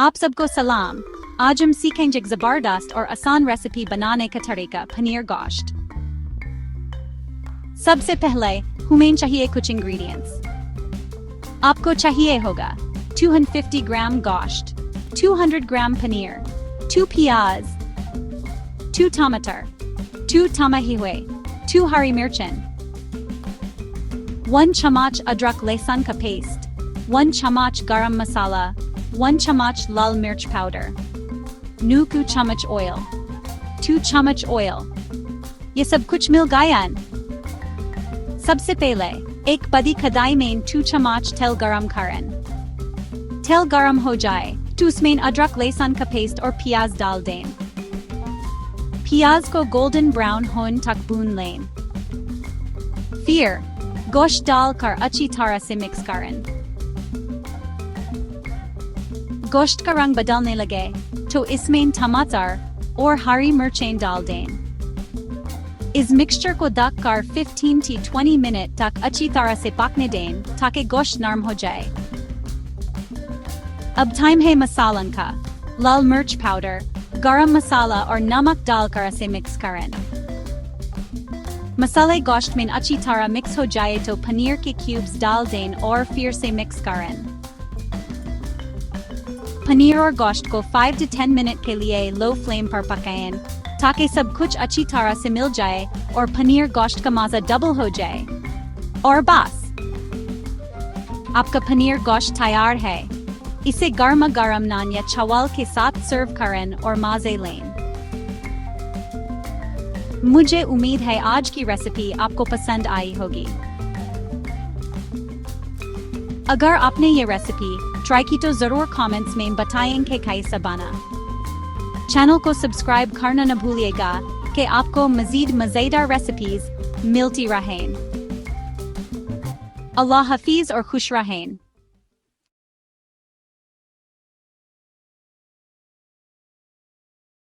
आप सबको सलाम। आज हम सीखेंगे एक जबरदस्त और आसान रेसिपी बनाने का तरीका पनीर गोश्त। सबसे पहले हमें चाहिए कुछ इंग्रेडिएंट्स। आपको चाहिए होगा 250 ग्राम गोश्त, 200 ग्राम पनीर, 2 प्याज, 2 टमाटर, 2 टमाहिवे, 2 हरी मिर्चें, 1 चम्मच अदरक लहसुन का पेस्ट, 1 चम्मच गरम मसाला, 1 चम्मच लाल मिर्च पाउडर, 2 चम्मच ऑयल, 2 चम्मच ऑयल। ये सब कुछ मिल गया। सबसे पहले एक बड़ी कढ़ाई में 2 चम्मच तेल गरम करें। तेल गरम हो जाए तो उसमें अदरक लहसुन का पेस्ट और प्याज डाल दें। प्याज को गोल्डन ब्राउन होने तक भून लें। फिर गोश्त डालकर अच्छी तरह से मिक्स करें। गोश्त का रंग बदलने लगे तो इसमें टमाटर और हरी मिर्चें डाल दें। इस मिक्सचर को ढककर 15 से 20 मिनट तक अच्छी तरह से पकने दें ताकि गोश्त नरम हो जाए। अब टाइम है मसालन का। लाल मिर्च पाउडर, गरम मसाला और नमक डालकर इसे मिक्स करें। मसाले गोश्त में अच्छी तरह मिक्स हो जाए तो पनीर के क्यूब्स डाल दें और फिर से मिक्स करें। पनीर और गोश्त को 5 से 10 मिनट के लिए लो फ्लेम पर पकाएं ताकि सब कुछ अच्छी तरह से मिल जाए और पनीर गोश्त का मज़ा डबल हो जाए। और बस, आपका पनीर गोश्त तैयार है। इसे गर्मा गर्म नान या चावल के साथ सर्व करें और मज़े लें। मुझे उम्मीद है आज की रेसिपी आपको पसंद आई होगी। अगर आपने ये रेसिपी ट्राई की तो जरूर कमेंट्स में बताएं कि कैसा बना। चैनल को सब्सक्राइब करना न भूलिएगा कि आपको मजीद मजेदार रेसिपीज मिलती रहें। अल्लाह हाफिज और खुश रहें।